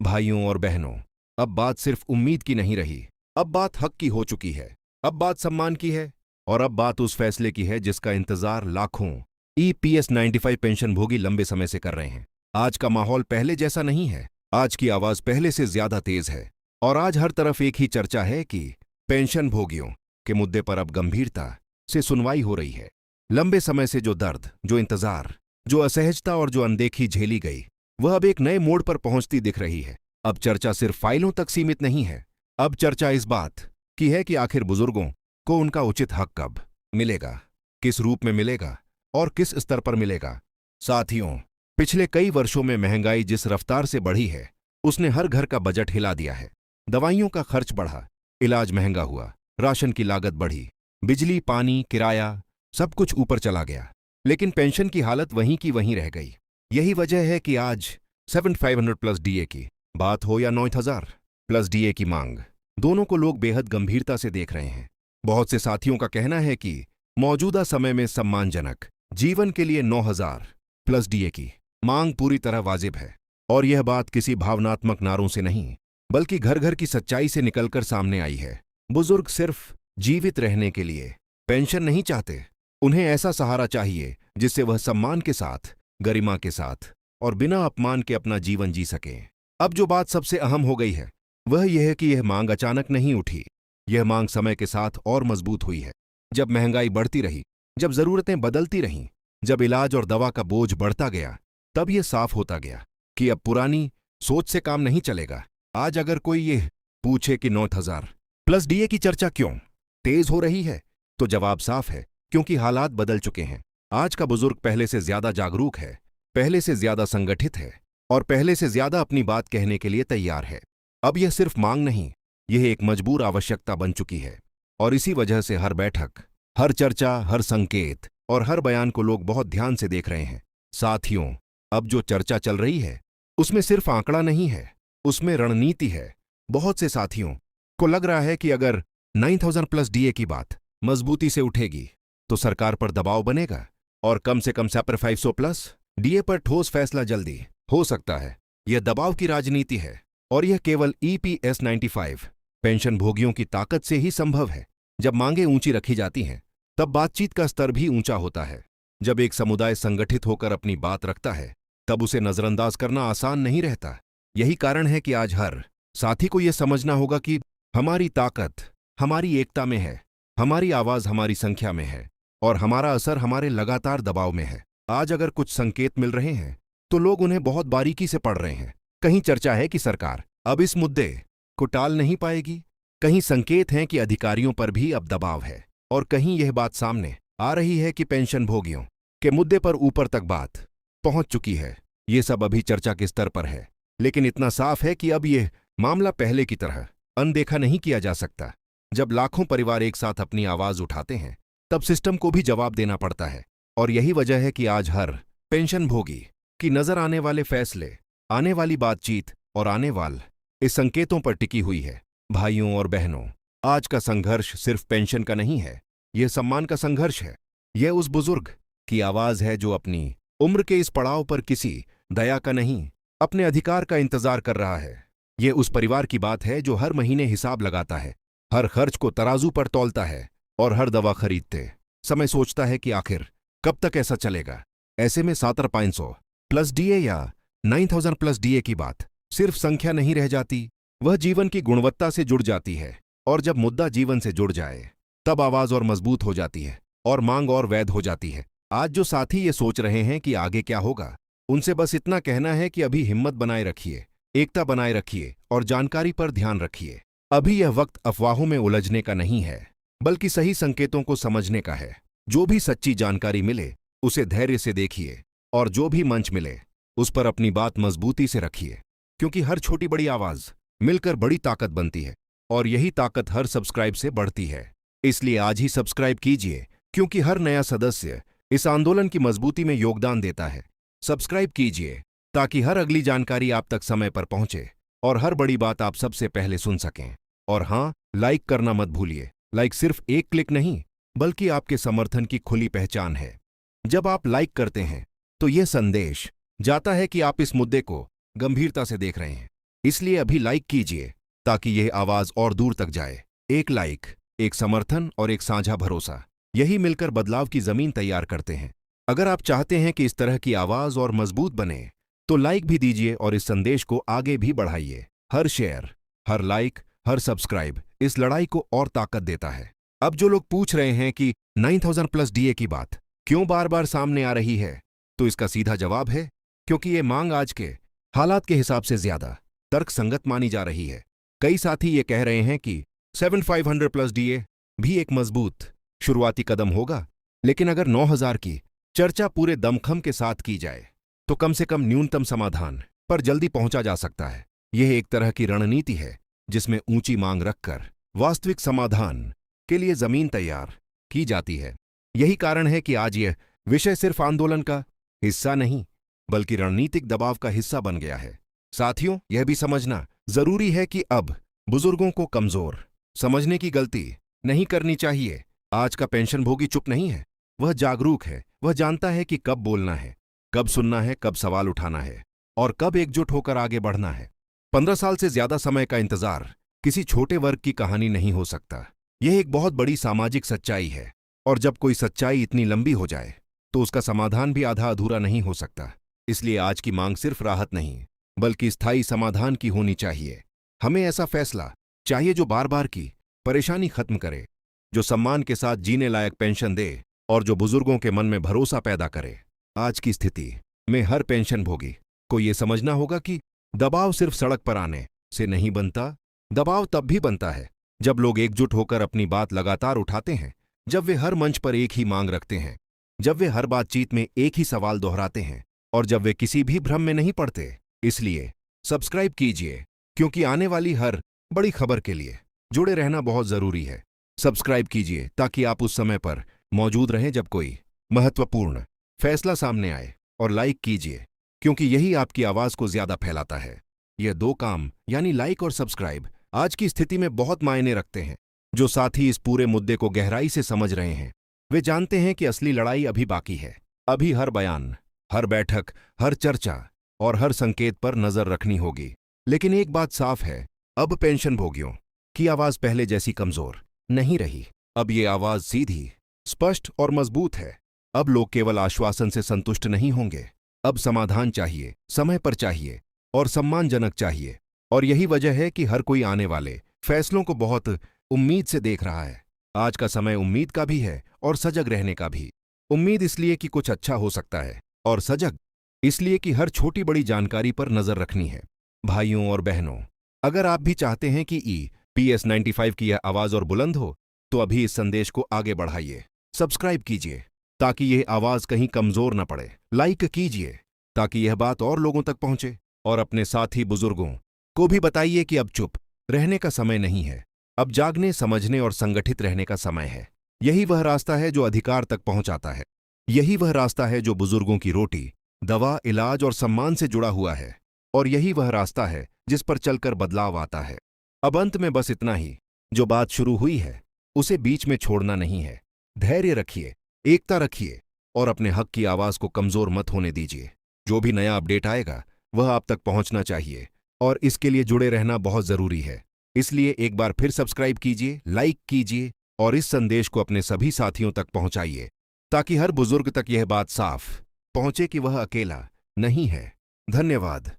भाइयों और बहनों, अब बात सिर्फ उम्मीद की नहीं रही, अब बात हक की हो चुकी है। अब बात सम्मान की है और अब बात उस फैसले की है जिसका इंतजार लाखों ईपीएस 95 पेंशनभोगी लंबे समय से कर रहे हैं। आज का माहौल पहले जैसा नहीं है। आज की आवाज पहले से ज्यादा तेज है और आज हर तरफ एक ही चर्चा है कि पेंशनभोगियों के मुद्दे पर अब गंभीरता से सुनवाई हो रही है। लंबे समय से जो दर्द, जो इंतजार, जो असहजता और जो अनदेखी झेली गई, वह अब एक नए मोड़ पर पहुंचती दिख रही है। अब चर्चा सिर्फ फाइलों तक सीमित नहीं है। अब चर्चा इस बात की है कि आखिर बुजुर्गों को उनका उचित हक कब मिलेगा, किस रूप में मिलेगा और किस स्तर पर मिलेगा। साथियों, पिछले कई वर्षों में महंगाई जिस रफ्तार से बढ़ी है, उसने हर घर का बजट हिला दिया है। दवाइयों का खर्च बढ़ा, इलाज महंगा हुआ, राशन की लागत बढ़ी, बिजली, पानी, किराया, सब कुछ ऊपर चला गया। लेकिन पेंशन की हालत वहीं की वहीं रह गई। यही वजह है कि आज 7500 प्लस डीए की बात हो या 9000 प्लस डीए की मांग, दोनों को लोग बेहद गंभीरता से देख रहे हैं। बहुत से साथियों का कहना है कि मौजूदा समय में सम्मानजनक जीवन के लिए 9000 प्लस डीए की मांग पूरी तरह वाजिब है। और यह बात किसी भावनात्मक नारों से नहीं, बल्कि घर घर की सच्चाई से निकलकर सामने आई है। बुजुर्ग सिर्फ जीवित रहने के लिए पेंशन नहीं चाहते, उन्हें ऐसा सहारा चाहिए जिससे वह सम्मान के साथ, गरिमा के साथ और बिना अपमान के अपना जीवन जी सकें। अब जो बात सबसे अहम हो गई है वह यह है कि यह मांग अचानक नहीं उठी। यह मांग समय के साथ और मजबूत हुई है। जब महंगाई बढ़ती रही, जब जरूरतें बदलती रहीं, जब इलाज और दवा का बोझ बढ़ता गया, तब यह साफ होता गया कि अब पुरानी सोच से काम नहीं चलेगा। आज अगर कोई यह पूछे कि 9000 प्लस डीए की चर्चा क्यों तेज हो रही है, तो जवाब साफ है, क्योंकि हालात बदल चुके हैं। आज का बुजुर्ग पहले से ज्यादा जागरूक है, पहले से ज्यादा संगठित है और पहले से ज्यादा अपनी बात कहने के लिए तैयार है। अब यह सिर्फ मांग नहीं, यह एक मजबूर आवश्यकता बन चुकी है। और इसी वजह से हर बैठक, हर चर्चा, हर संकेत और हर बयान को लोग बहुत ध्यान से देख रहे हैं। साथियों, अब जो चर्चा चल रही है उसमें सिर्फ आंकड़ा नहीं है, उसमें रणनीति है। बहुत से साथियों को लग रहा है कि अगर 9000 प्लस डीए की बात मजबूती से उठेगी तो सरकार पर दबाव बनेगा और कम से कम 500 प्लस डीए पर ठोस फैसला जल्दी हो सकता है। यह दबाव की राजनीति है और यह केवल ईपीएस 95 पेंशनभोगियों की ताकत से ही संभव है। जब मांगें ऊंची रखी जाती हैं, तब बातचीत का स्तर भी ऊंचा होता है। जब एक समुदाय संगठित होकर अपनी बात रखता है, तब उसे नजरअंदाज करना आसान नहीं रहता। यही कारण है कि आज हर साथी को यह समझना होगा कि हमारी ताकत हमारी एकता में है, हमारी आवाज हमारी संख्या में है और हमारा असर हमारे लगातार दबाव में है। आज अगर कुछ संकेत मिल रहे हैं तो लोग उन्हें बहुत बारीकी से पढ़ रहे हैं। कहीं चर्चा है कि सरकार अब इस मुद्दे को टाल नहीं पाएगी, कहीं संकेत हैं कि अधिकारियों पर भी अब दबाव है और कहीं यह बात सामने आ रही है कि पेंशनभोगियों के मुद्दे पर ऊपर तक बात पहुंच चुकी है। ये सब अभी चर्चा के स्तर पर है, लेकिन इतना साफ है कि अब यह मामला पहले की तरह अनदेखा नहीं किया जा सकता। जब लाखों परिवार एक साथ अपनी आवाज उठाते हैं, तब सिस्टम को भी जवाब देना पड़ता है। और यही वजह है कि आज हर पेंशनभोगी की नजर आने वाले फैसले, आने वाली बातचीत और आने वाले इस संकेतों पर टिकी हुई है। भाइयों और बहनों, आज का संघर्ष सिर्फ पेंशन का नहीं है, यह सम्मान का संघर्ष है। यह उस बुजुर्ग की आवाज है जो अपनी उम्र के इस पड़ाव पर किसी दया का नहीं, अपने अधिकार का इंतजार कर रहा है। यह उस परिवार की बात है जो हर महीने हिसाब लगाता है, हर खर्च को तराजू पर तौलता है और हर दवा खरीदते समय सोचता है कि आखिर कब तक ऐसा चलेगा। ऐसे में 7500 प्लस डीए या 9000 प्लस डीए की बात सिर्फ संख्या नहीं रह जाती, वह जीवन की गुणवत्ता से जुड़ जाती है। और जब मुद्दा जीवन से जुड़ जाए, तब आवाज और मजबूत हो जाती है और मांग और वैध हो जाती है। आज जो साथी ये सोच रहे हैं कि आगे क्या होगा, उनसे बस इतना कहना है कि अभी हिम्मत बनाए रखिए, एकता बनाए रखिए और जानकारी पर ध्यान रखिए। अभी यह वक्त अफवाहों में उलझने का नहीं है, बल्कि सही संकेतों को समझने का है। जो भी सच्ची जानकारी मिले उसे धैर्य से देखिए और जो भी मंच मिले उस पर अपनी बात मजबूती से रखिए, क्योंकि हर छोटी बड़ी आवाज मिलकर बड़ी ताकत बनती है और यही ताकत हर सब्सक्राइब से बढ़ती है। इसलिए आज ही सब्सक्राइब कीजिए, क्योंकि हर नया सदस्य इस आंदोलन की मजबूती में योगदान देता है। सब्सक्राइब कीजिए ताकि हर अगली जानकारी आप तक समय पर पहुंचे और हर बड़ी बात आप सबसे पहले सुन सकें। और हां, लाइक करना मत भूलिए। लाइक सिर्फ एक क्लिक नहीं, बल्कि आपके समर्थन की खुली पहचान है। जब आप लाइक करते हैं तो यह संदेश जाता है कि आप इस मुद्दे को गंभीरता से देख रहे हैं, इसलिए अभी लाइक कीजिए ताकि यह आवाज और दूर तक जाए। एक लाइक, एक समर्थन और एक साझा भरोसा, यही मिलकर बदलाव की जमीन तैयार करते हैं। अगर आप चाहते हैं कि इस तरह की आवाज और मजबूत बने तो लाइक भी दीजिए और इस संदेश को आगे भी बढ़ाइए। हर शेयर, हर लाइक, हर सब्सक्राइब इस लड़ाई को और ताकत देता है। अब जो लोग पूछ रहे हैं कि 9000 प्लस डीए की बात क्यों बार बार सामने आ रही है, तो इसका सीधा जवाब है क्योंकि ये मांग आज के हालात के हिसाब से ज्यादा तर्कसंगत मानी जा रही है। कई साथी ये कह रहे हैं कि 7500 प्लस डीए भी एक मजबूत शुरुआती कदम होगा, लेकिन अगर 9000 की चर्चा पूरे दमखम के साथ की जाए तो कम से कम न्यूनतम समाधान पर जल्दी पहुंचा जा सकता है। यह एक तरह की रणनीति है जिसमें ऊंची मांग रखकर वास्तविक समाधान के लिए जमीन तैयार की जाती है। यही कारण है कि आज यह विषय सिर्फ आंदोलन का हिस्सा नहीं बल्कि रणनीतिक दबाव का हिस्सा बन गया है। साथियों, यह भी समझना जरूरी है कि अब बुजुर्गों को कमजोर समझने की गलती नहीं करनी चाहिए। आज का पेंशनभोगी चुप नहीं है, वह जागरूक है। वह जानता है कि कब बोलना है, कब सुनना है, कब सवाल उठाना है और कब एकजुट होकर आगे बढ़ना है। 15 साल से ज्यादा समय का इंतजार किसी छोटे वर्ग की कहानी नहीं हो सकता। यह एक बहुत बड़ी सामाजिक सच्चाई है और जब कोई सच्चाई इतनी लंबी हो जाए तो उसका समाधान भी आधा अधूरा नहीं हो सकता। इसलिए आज की मांग सिर्फ राहत नहीं बल्कि स्थायी समाधान की होनी चाहिए। हमें ऐसा फैसला चाहिए जो बार बार की परेशानी खत्म करे, जो सम्मान के साथ जीने लायक पेंशन दे और जो बुजुर्गों के मन में भरोसा पैदा करे। आज की स्थिति में हर पेंशनभोगी को यह समझना होगा कि दबाव सिर्फ सड़क पर आने से नहीं बनता। दबाव तब भी बनता है जब लोग एकजुट होकर अपनी बात लगातार उठाते हैं, जब वे हर मंच पर एक ही मांग रखते हैं, जब वे हर बातचीत में एक ही सवाल दोहराते हैं और जब वे किसी भी भ्रम में नहीं पड़ते। इसलिए सब्सक्राइब कीजिए, क्योंकि आने वाली हर बड़ी खबर के लिए जुड़े रहना बहुत जरूरी है। सब्सक्राइब कीजिए ताकि आप उस समय पर मौजूद रहें जब कोई महत्वपूर्ण फैसला सामने आए, और लाइक कीजिए क्योंकि यही आपकी आवाज को ज्यादा फैलाता है। यह दो काम यानी लाइक और सब्सक्राइब आज की स्थिति में बहुत मायने रखते हैं। जो साथी इस पूरे मुद्दे को गहराई से समझ रहे हैं वे जानते हैं कि असली लड़ाई अभी बाकी है। अभी हर बयान, हर बैठक, हर चर्चा और हर संकेत पर नजर रखनी होगी। लेकिन एक बात साफ है, अब पेंशनभोगियों की आवाज पहले जैसी कमजोर नहीं रही। अब ये आवाज सीधी, स्पष्ट और मजबूत है। अब लोग केवल आश्वासन से संतुष्ट नहीं होंगे। अब समाधान चाहिए, समय पर चाहिए और सम्मानजनक चाहिए। और यही वजह है कि हर कोई आने वाले फैसलों को बहुत उम्मीद से देख रहा है। आज का समय उम्मीद का भी है और सजग रहने का भी। उम्मीद इसलिए कि कुछ अच्छा हो सकता है और सजग इसलिए कि हर छोटी बड़ी जानकारी पर नजर रखनी है। भाइयों और बहनों, अगर आप भी चाहते हैं कि EPS 95 की यह आवाज और बुलंद हो तो अभी इस संदेश को आगे बढ़ाइए। सब्सक्राइब कीजिए ताकि यह आवाज कहीं कमजोर न पड़े। लाइक कीजिए ताकि यह बात और लोगों तक पहुंचे और अपने साथी बुजुर्गों को भी बताइए कि अब चुप रहने का समय नहीं है। अब जागने, समझने और संगठित रहने का समय है। यही वह रास्ता है जो अधिकार तक पहुंचाता है। यही वह रास्ता है जो बुजुर्गों की रोटी, दवा, इलाज और सम्मान से जुड़ा हुआ है। और यही वह रास्ता है जिस पर चलकर बदलाव आता है। अब अंत में बस इतना ही, जो बात शुरू हुई है उसे बीच में छोड़ना नहीं है। धैर्य रखिए, एकता रखिए और अपने हक की आवाज को कमजोर मत होने दीजिए। जो भी नया अपडेट आएगा वह आप तक पहुंचना चाहिए और इसके लिए जुड़े रहना बहुत जरूरी है। इसलिए एक बार फिर सब्सक्राइब कीजिए, लाइक कीजिए और इस संदेश को अपने सभी साथियों तक पहुंचाइए ताकि हर बुजुर्ग तक यह बात साफ पहुंचे कि वह अकेला नहीं है। धन्यवाद।